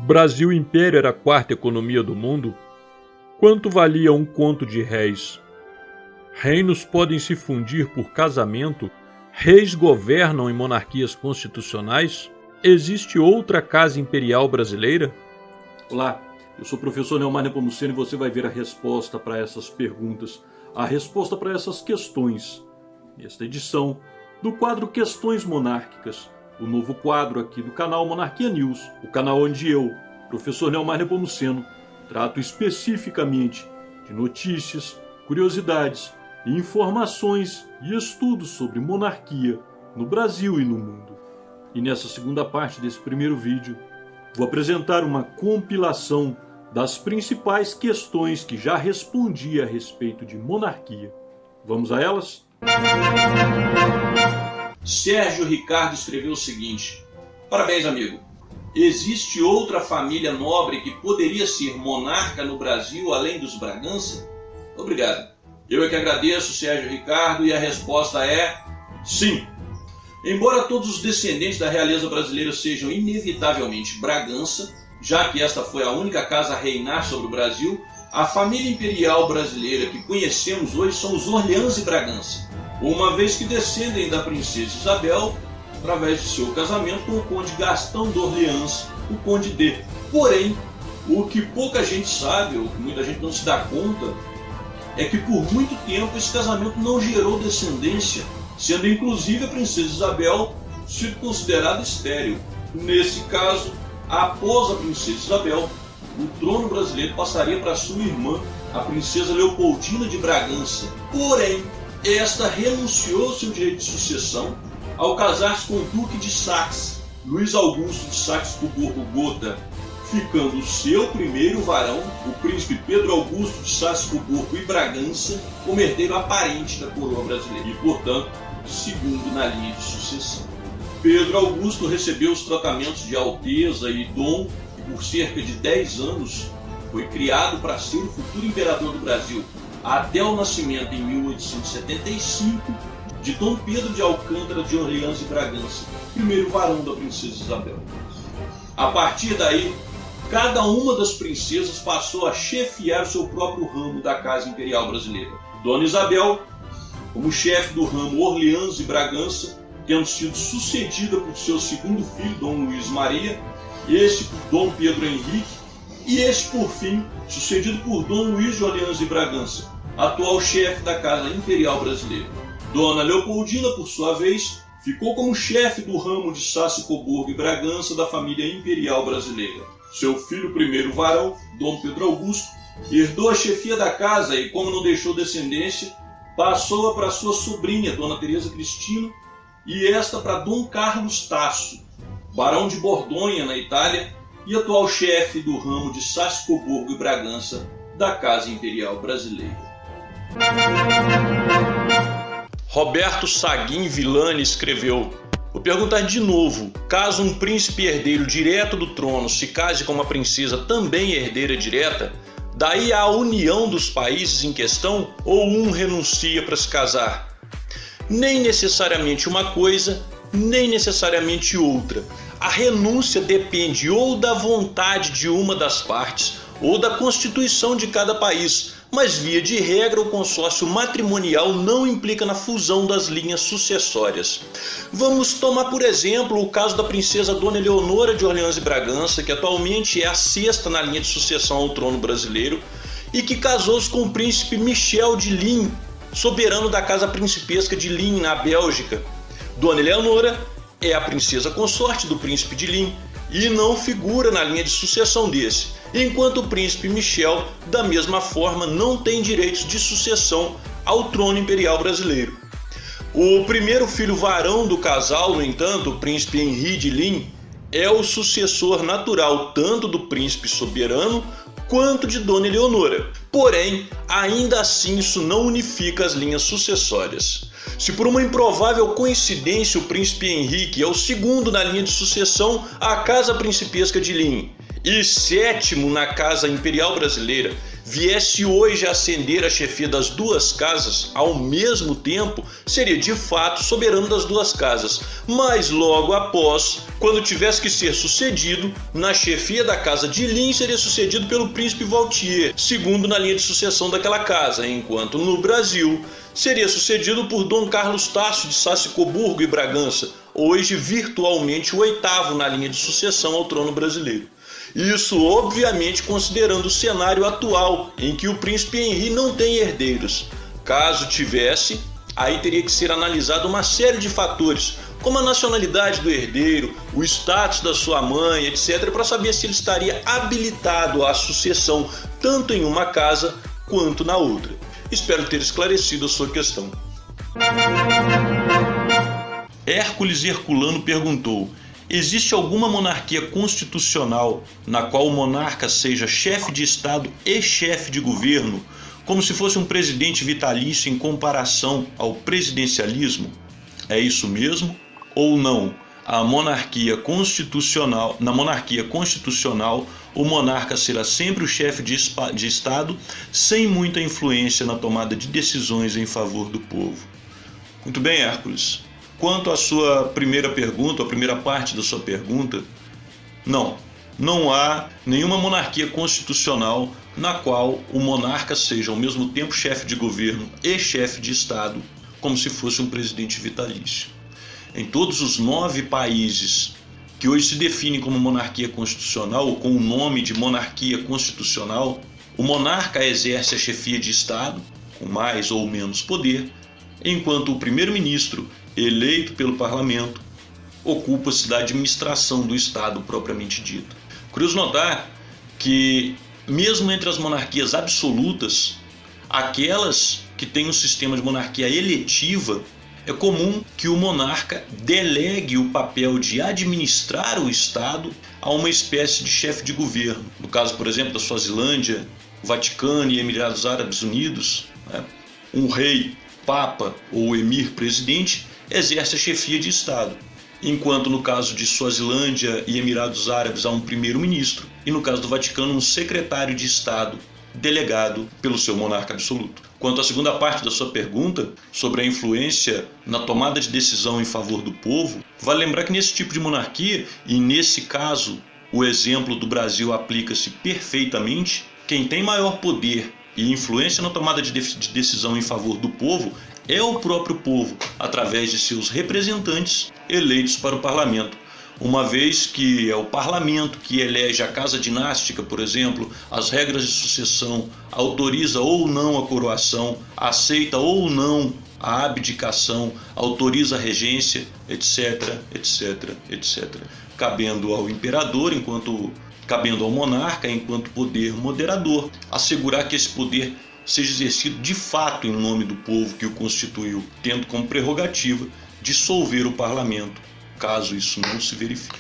Brasil Império era a quarta economia do mundo? Quanto valia um conto de réis? Reinos podem se fundir por casamento? Reis governam em monarquias constitucionais? Existe outra casa imperial brasileira? Olá, eu sou o professor Neomar Nepomuceno e você vai ver a resposta para essas perguntas, a resposta para essas questões, nesta edição do quadro Questões Monárquicas, o novo quadro aqui do canal Monarquia News, o canal onde eu, professor Neomar Nepomuceno, trato especificamente de notícias, curiosidades, informações e estudos sobre monarquia no Brasil e no mundo. E nessa segunda parte desse primeiro vídeo, vou apresentar uma compilação das principais questões que já respondi a respeito de monarquia. Vamos a elas? Sérgio Ricardo escreveu o seguinte: parabéns, amigo. Existe outra família nobre que poderia ser monarca no Brasil além dos Bragança? Obrigado. Eu é que agradeço, Sérgio Ricardo, e a resposta é sim. Embora todos os descendentes da realeza brasileira sejam inevitavelmente Bragança, já que esta foi a única casa a reinar sobre o Brasil, a família imperial brasileira que conhecemos hoje são os Orleans e Bragança, uma vez que descendem da princesa Isabel através de seu casamento com o conde Gastão de Orleans, o conde D. Porém, o que pouca gente sabe, ou que muita gente não se dá conta, é que por muito tempo esse casamento não gerou descendência, sendo inclusive a princesa Isabel sido considerada estéril. Nesse caso, após a princesa Isabel, o trono brasileiro passaria para sua irmã, a princesa Leopoldina de Bragança. Porém, esta renunciou ao seu direito de sucessão ao casar-se com o duque de Saxe, Luís Augusto de Saxe-Coburgo-Gotha, ficando o seu primeiro varão, o príncipe Pedro Augusto de Saxe-Coburgo e Bragança, como herdeiro aparente da coroa brasileira e, portanto, segundo na linha de sucessão. Pedro Augusto recebeu os tratamentos de alteza e dom e por cerca de 10 anos foi criado para ser o futuro imperador do Brasil, até o nascimento em 1875 de Dom Pedro de Alcântara de Orleans e Bragança, primeiro varão da princesa Isabel. A partir daí, cada uma das princesas passou a chefiar o seu próprio ramo da Casa Imperial Brasileira. Dona Isabel, como chefe do ramo Orleans e Bragança, tendo sido sucedida por seu segundo filho, Dom Luís Maria, este por Dom Pedro Henrique, e este, por fim, sucedido por Dom Luís de Orleans e Bragança, atual chefe da Casa Imperial Brasileira. Dona Leopoldina, por sua vez, ficou como chefe do ramo de Saxe-Coburgo e Bragança da família imperial brasileira. Seu filho primeiro varão, Dom Pedro Augusto, herdou a chefia da casa e, como não deixou descendência, passou-a para sua sobrinha, Dona Teresa Cristina, e esta para Dom Carlos Tasso, barão de Borgonha, na Itália, e atual chefe do ramo de Saxe-Coburgo e Bragança da Casa Imperial Brasileira. Roberto Saguin Villani escreveu: vou perguntar de novo, caso um príncipe herdeiro direto do trono se case com uma princesa também herdeira direta, daí a união dos países em questão ou um renuncia para se casar? Nem necessariamente uma coisa, nem necessariamente outra. A renúncia depende ou da vontade de uma das partes ou da constituição de cada país, mas via de regra o consórcio matrimonial não implica na fusão das linhas sucessórias. Vamos tomar por exemplo o caso da princesa Dona Eleonora de Orleans e Bragança, que atualmente é a sexta na linha de sucessão ao trono brasileiro e que casou-se com o príncipe Michel de Ligne, soberano da casa principesca de Ligne, na Bélgica. Dona Eleonora é a princesa consorte do príncipe de Ligne e não figura na linha de sucessão desse, enquanto o príncipe Michel, da mesma forma, não tem direitos de sucessão ao trono imperial brasileiro. O primeiro filho varão do casal, no entanto, o príncipe Henri de Ligne, é o sucessor natural tanto do príncipe soberano quanto de Dona Eleonora. Porém, ainda assim isso não unifica as linhas sucessórias. Se por uma improvável coincidência o príncipe Henrique é o segundo na linha de sucessão à casa principesca de Ligne e sétimo na casa imperial brasileira, viesse hoje a ascender a chefia das duas casas ao mesmo tempo, seria de fato soberano das duas casas, mas logo após, quando tivesse que ser sucedido, na chefia da casa de Lins seria sucedido pelo príncipe Waltier, segundo na linha de sucessão daquela casa, enquanto no Brasil seria sucedido por Dom Carlos Tasso de Saxe-Coburgo e Bragança, hoje virtualmente o oitavo na linha de sucessão ao trono brasileiro. Isso, obviamente, considerando o cenário atual, em que o príncipe Henri não tem herdeiros. Caso tivesse, aí teria que ser analisada uma série de fatores, como a nacionalidade do herdeiro, o status da sua mãe, etc., para saber se ele estaria habilitado à sucessão tanto em uma casa quanto na outra. Espero ter esclarecido a sua questão. Hércules Herculano perguntou: existe alguma monarquia constitucional na qual o monarca seja chefe de Estado e chefe de governo, como se fosse um presidente vitalício em comparação ao presidencialismo? É isso mesmo ou não? Na monarquia constitucional, o monarca será sempre o chefe de Estado, sem muita influência na tomada de decisões em favor do povo. Muito bem, Hércules. Quanto à sua primeira pergunta, a primeira parte da sua pergunta, não há nenhuma monarquia constitucional na qual o monarca seja ao mesmo tempo chefe de governo e chefe de Estado, como se fosse um presidente vitalício. Em todos os 9 países que hoje se definem como monarquia constitucional ou com o nome de monarquia constitucional, o monarca exerce a chefia de Estado, com mais ou menos poder, enquanto o primeiro-ministro, eleito pelo parlamento, ocupa-se da administração do Estado propriamente dito. Curioso notar que, mesmo entre as monarquias absolutas, aquelas que têm um sistema de monarquia eletiva, é comum que o monarca delegue o papel de administrar o Estado a uma espécie de chefe de governo. No caso, por exemplo, da Suazilândia, o Vaticano e Emirados Árabes Unidos, um rei, papa ou emir presidente exerce a chefia de Estado, enquanto no caso de Suazilândia e Emirados Árabes há um primeiro-ministro e no caso do Vaticano um secretário de Estado delegado pelo seu monarca absoluto. Quanto à segunda parte da sua pergunta, sobre a influência na tomada de decisão em favor do povo, vale lembrar que nesse tipo de monarquia, e nesse caso o exemplo do Brasil aplica-se perfeitamente, quem tem maior poder e influência na tomada de decisão em favor do povo é o próprio povo, através de seus representantes eleitos para o parlamento. Uma vez que é o parlamento que elege a casa dinástica, por exemplo, as regras de sucessão, autoriza ou não a coroação, aceita ou não a abdicação, autoriza a regência, etc, etc, etc. Cabendo ao imperador, cabendo ao monarca, enquanto poder moderador, assegurar que esse poder seja exercido de fato em nome do povo que o constituiu, tendo como prerrogativa dissolver o parlamento, caso isso não se verifique.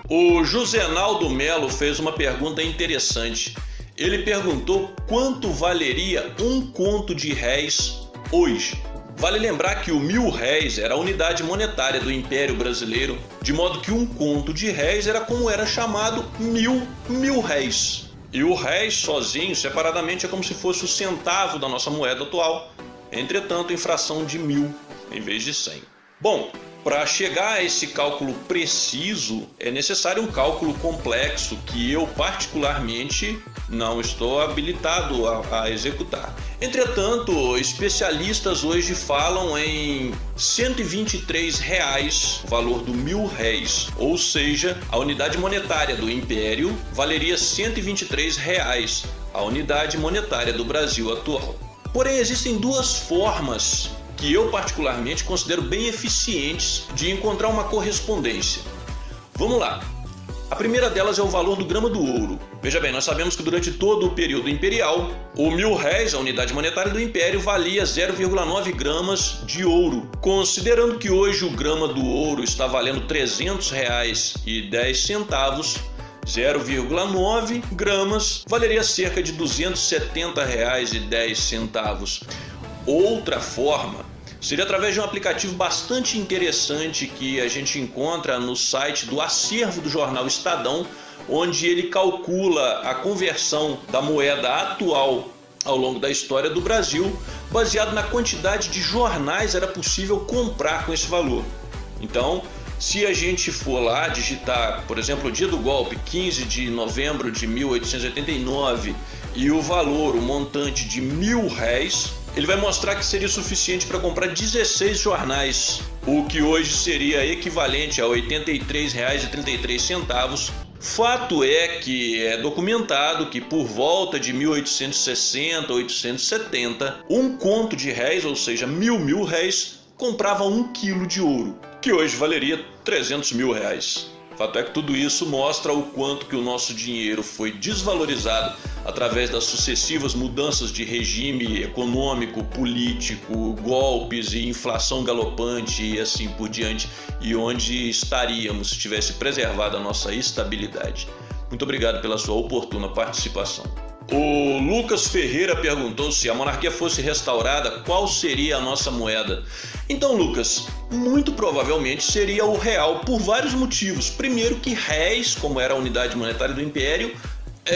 O Josenaldo Melo fez uma pergunta interessante. Ele perguntou quanto valeria um conto de réis hoje. Vale lembrar que o 1000 réis era a unidade monetária do Império Brasileiro, de modo que um conto de réis era como era chamado 1000 réis. E o réis sozinho, separadamente, é como se fosse o centavo da nossa moeda atual, entretanto em fração de 1000 em vez de 100. Bom, para chegar a esse cálculo preciso, é necessário um cálculo complexo que eu particularmente não estou habilitado a executar. Entretanto, especialistas hoje falam em R$123, o valor do 1000 réis, ou seja, a unidade monetária do Império valeria R$123, a unidade monetária do Brasil atual. Porém, existem duas formas que eu particularmente considero bem eficientes de encontrar uma correspondência. Vamos lá. A primeira delas é o valor do grama do ouro. Veja bem, nós sabemos que durante todo o período imperial, o 1000 réis, a unidade monetária do Império, valia 0,9 gramas de ouro. Considerando que hoje o grama do ouro está valendo R$300,10, 0,9 gramas valeria cerca de R$270,10. Outra forma seria através de um aplicativo bastante interessante que a gente encontra no site do acervo do jornal Estadão, onde ele calcula a conversão da moeda atual ao longo da história do Brasil, baseado na quantidade de jornais era possível comprar com esse valor. Então, se a gente for lá digitar, por exemplo, o dia do golpe, 15 de novembro de 1889, e o valor, o montante de R$1.000, ele vai mostrar que seria suficiente para comprar 16 jornais, o que hoje seria equivalente a R$ 83,33. Fato é que é documentado que por volta de 1860, 1870, um conto de réis, ou seja, mil réis, comprava 1 quilo de ouro, que hoje valeria R$300 mil. Fato é que tudo isso mostra o quanto que o nosso dinheiro foi desvalorizado através das sucessivas mudanças de regime econômico, político, golpes e inflação galopante e assim por diante, e onde estaríamos se tivesse preservado a nossa estabilidade. Muito obrigado pela sua oportuna participação. O Lucas Ferreira perguntou: se a monarquia fosse restaurada, qual seria a nossa moeda? Então, Lucas, muito provavelmente seria o real, por vários motivos. Primeiro, que réis, como era a unidade monetária do Império,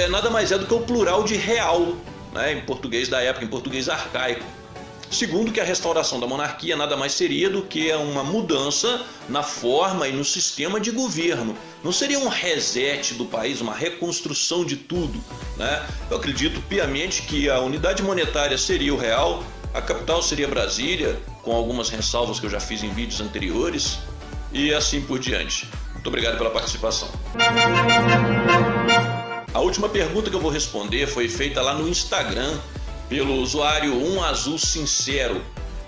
nada mais é do que o plural de real, né, em português da época, em português arcaico. Segundo, que a restauração da monarquia nada mais seria do que uma mudança na forma e no sistema de governo. Não seria um reset do país, uma reconstrução de tudo, né? Eu acredito piamente que a unidade monetária seria o real, a capital seria Brasília, com algumas ressalvas que eu já fiz em vídeos anteriores, e assim por diante. Muito obrigado pela participação. A última pergunta que eu vou responder foi feita lá no Instagram, pelo usuário Azul Sincero,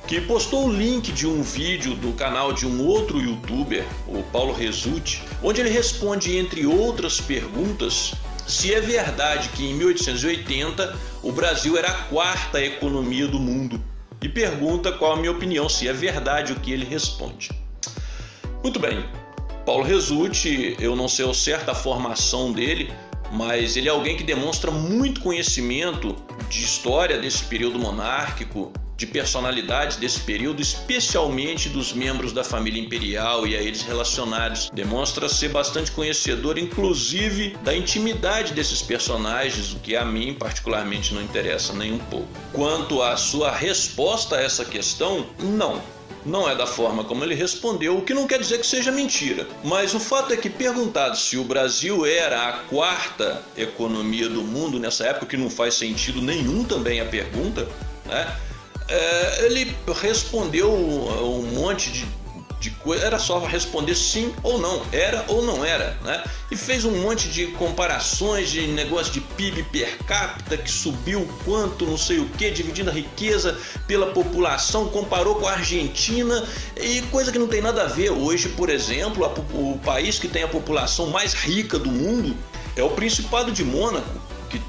que postou o link de um vídeo do canal de um outro youtuber, o Paulo Resutti, onde ele responde, entre outras perguntas, se é verdade que em 1880 o Brasil era a 4ª economia do mundo, e pergunta qual a minha opinião, se é verdade o que ele responde. Muito bem, Paulo Resutti, eu não sei ao certo a formação dele, mas ele é alguém que demonstra muito conhecimento de história desse período monárquico, de personalidades desse período, especialmente dos membros da família imperial e a eles relacionados. Demonstra ser bastante conhecedor, inclusive, da intimidade desses personagens, o que a mim particularmente não interessa nem um pouco. Quanto à sua resposta a essa questão, não é da forma como ele respondeu, o que não quer dizer que seja mentira. Mas o fato é que, perguntado se o Brasil era a 4ª economia do mundo nessa época, que não faz sentido nenhum também a pergunta, né? Ele respondeu um monte de coisa, era só responder sim ou não, era ou não era, né? E fez um monte de comparações de negócio de PIB per capita, que subiu quanto, não sei o que, dividindo a riqueza pela população, comparou com a Argentina, e coisa que não tem nada a ver. Hoje, por exemplo, o país que tem a população mais rica do mundo é o Principado de Mônaco, que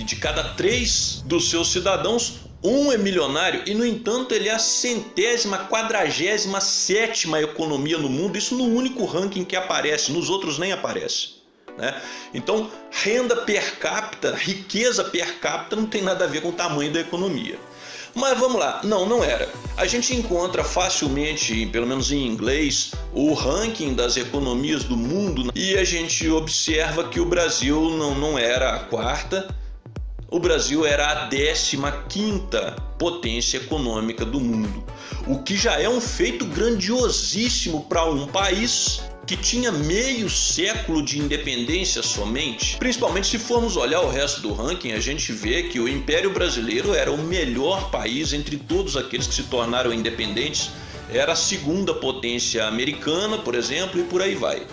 de cada 3 dos seus cidadãos, 1 é milionário, e no entanto ele é a 147ª economia no mundo, isso no único ranking que aparece, nos outros nem aparece, né? Então, renda per capita, riqueza per capita não tem nada a ver com o tamanho da economia. Mas vamos lá, não era. A gente encontra facilmente, pelo menos em inglês, o ranking das economias do mundo, e a gente observa que o Brasil não era a 4ª, o Brasil era a 15ª potência econômica do mundo, o que já é um feito grandiosíssimo para um país que tinha meio século de independência somente. Principalmente se formos olhar o resto do ranking, a gente vê que o Império Brasileiro era o melhor país entre todos aqueles que se tornaram independentes, era a 2ª potência americana, por exemplo, e por aí vai.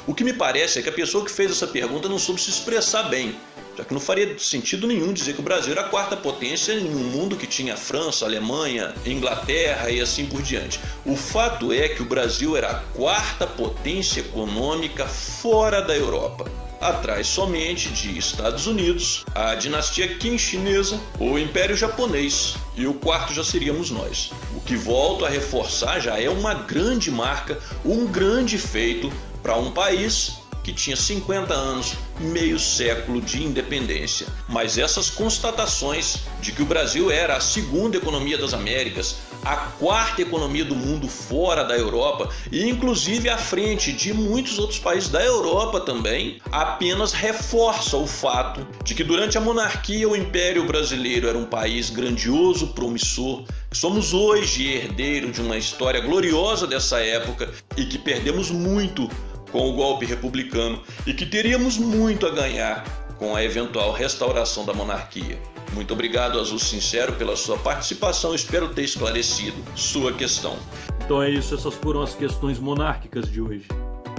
O que me parece é que a pessoa que fez essa pergunta não soube se expressar bem, já que não faria sentido nenhum dizer que o Brasil era a 4ª potência em um mundo que tinha França, Alemanha, Inglaterra e assim por diante. O fato é que o Brasil era a 4ª potência econômica fora da Europa, atrás somente de Estados Unidos, a dinastia Qin chinesa, o Império Japonês, e o 4º já seríamos nós. O que, volto a reforçar, já é uma grande marca, um grande feito para um país que tinha 50 anos, meio século de independência. Mas essas constatações de que o Brasil era a 2ª economia das Américas, a quarta economia do mundo fora da Europa e inclusive à frente de muitos outros países da Europa também, apenas reforça o fato de que durante a monarquia o Império Brasileiro era um país grandioso, promissor, que somos hoje herdeiro de uma história gloriosa dessa época e que perdemos muito com o golpe republicano e que teríamos muito a ganhar com a eventual restauração da monarquia. Muito obrigado, Azul Sincero, pela sua participação. Espero ter esclarecido sua questão. Então é isso, essas foram as questões monárquicas de hoje.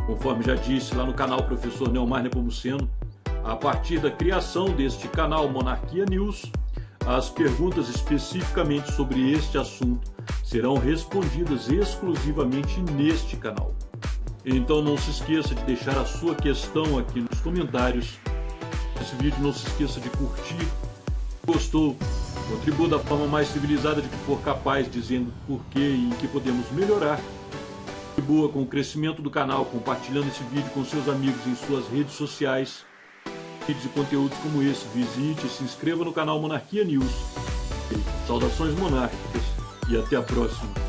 Conforme já disse lá no canal Professor Neomar Nepomuceno, a partir da criação deste canal Monarquia News, as perguntas especificamente sobre este assunto serão respondidas exclusivamente neste canal. Então não se esqueça de deixar a sua questão aqui nos comentários. Esse vídeo não se esqueça de curtir. Gostou? Contribua da forma mais civilizada de que for capaz, dizendo por que e em que podemos melhorar. Contribua com o crescimento do canal, compartilhando esse vídeo com seus amigos em suas redes sociais. Vídeos e conteúdos como esse, visite e se inscreva no canal Monarquia News. Saudações monárquicas e até a próxima.